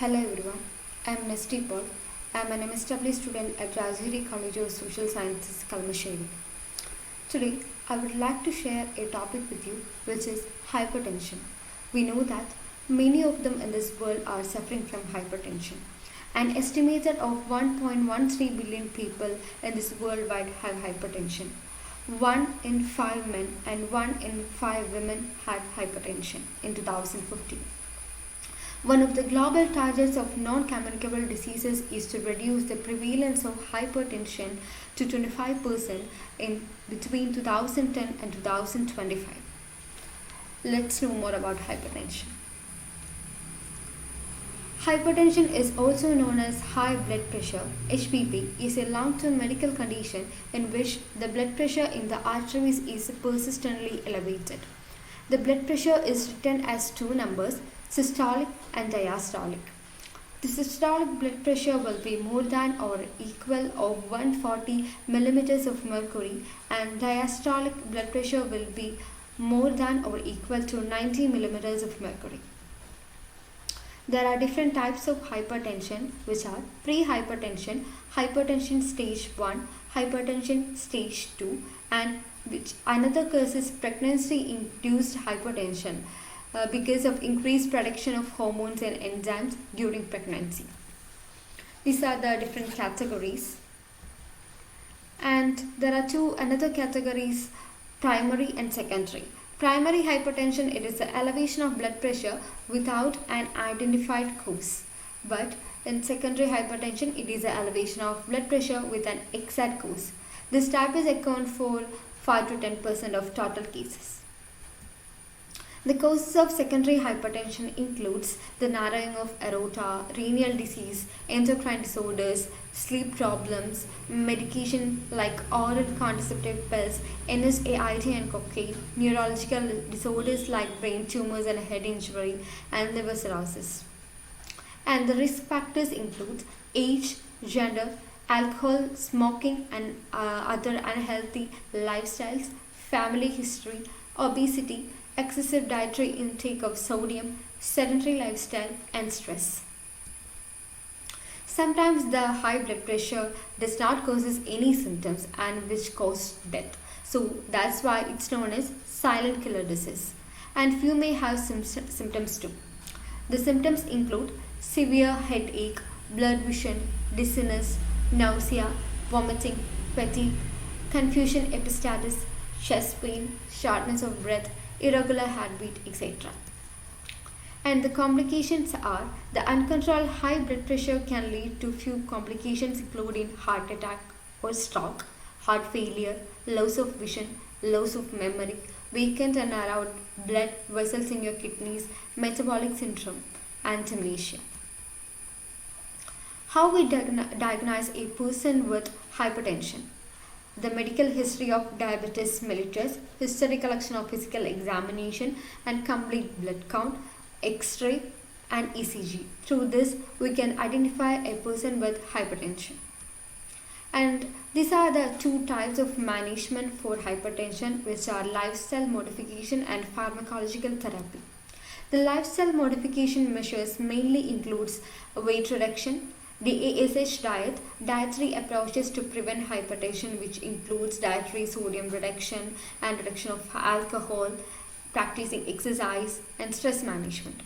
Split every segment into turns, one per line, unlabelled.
Hello everyone, I am Nesty. I am an MSW student at Rajgiri College of Social Sciences, Kalmasheri. Today, I would like to share a topic with you which is hypertension. We know that many of them in this world are suffering from hypertension. An estimated of 1.13 billion people in this worldwide have hypertension. 1 in 5 men and 1 in 5 women had hypertension in 2015. One of the global targets of non-communicable diseases is to reduce the prevalence of hypertension to 25% in between 2010 and 2025. Let's know more about hypertension. Hypertension is also known as high blood pressure. HBP is a long-term medical condition in which the blood pressure in the arteries is persistently elevated. The blood pressure is written as two numbers, systolic and diastolic. The systolic blood pressure will be more than or equal of 140 millimeters of mercury, and diastolic blood pressure will be more than or equal to 90 millimeters of mercury. There are different types of hypertension, which are pre-hypertension, hypertension stage 1, hypertension stage 2, and which another cause is pregnancy-induced hypertension because of increased production of hormones and enzymes during pregnancy. These are the different categories. And there are another categories, primary and secondary. Primary hypertension, it is the elevation of blood pressure without an identified cause. But in secondary hypertension, it is the elevation of blood pressure with an exact cause. This type is account for 5 to 10% of total cases. The causes of secondary hypertension includes the narrowing of aorta, renal disease, endocrine disorders, sleep problems, medication like oral contraceptive pills, NSAID and cocaine, neurological disorders like brain tumors and head injury, and liver cirrhosis. And the risk factors include age, gender, alcohol, smoking, and other unhealthy lifestyles, family history, obesity, excessive dietary intake of sodium, sedentary lifestyle, and stress. Sometimes the high blood pressure does not cause any symptoms and which cause death. So that's why it's known as silent killer disease. And few may have symptoms too. The symptoms include severe headache, blurred vision, dizziness, nausea, vomiting, fatigue, confusion epistatis, chest pain, shortness of breath, irregular heartbeat, etc. And the complications are the uncontrolled high blood pressure can lead to few complications including heart attack or stroke, heart failure, loss of vision, loss of memory, weakened and narrowed blood vessels in your kidneys, metabolic syndrome, and dementia. How we diagnose a person with hypertension? The medical history of diabetes mellitus, history collection of physical examination and complete blood count, X-ray and ECG. Through this, we can identify a person with hypertension. And these are the two types of management for hypertension, which are lifestyle modification and pharmacological therapy. The lifestyle modification measures mainly includes weight reduction, DASH diet, dietary approaches to prevent hypertension, which includes dietary sodium reduction and reduction of alcohol, practicing exercise, and stress management.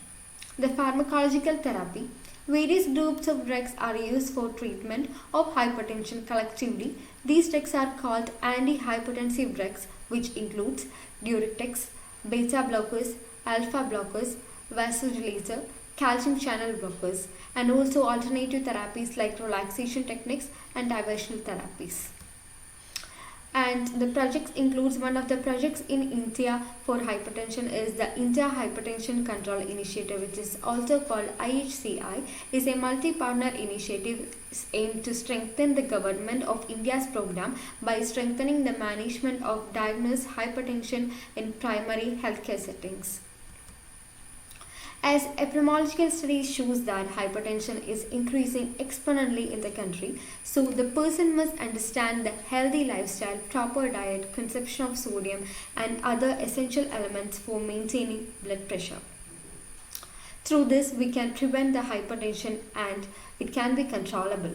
The pharmacological therapy, various groups of drugs are used for treatment of hypertension collectively. These drugs are called antihypertensive drugs, which includes diuretics, beta blockers, alpha blockers, vasodilator, calcium channel blockers, and also alternative therapies like relaxation techniques and diversional therapies. And the projects includes one of the projects in India for hypertension is the India Hypertension Control Initiative, which is also called IHCI, is a multi-partner initiative aimed to strengthen the government of India's program by strengthening the management of diagnosed hypertension in primary healthcare settings. As epidemiological studies shows that hypertension is increasing exponentially in the country, so the person must understand the healthy lifestyle, proper diet, consumption of sodium and other essential elements for maintaining blood pressure. Through this, we can prevent the hypertension and it can be controllable.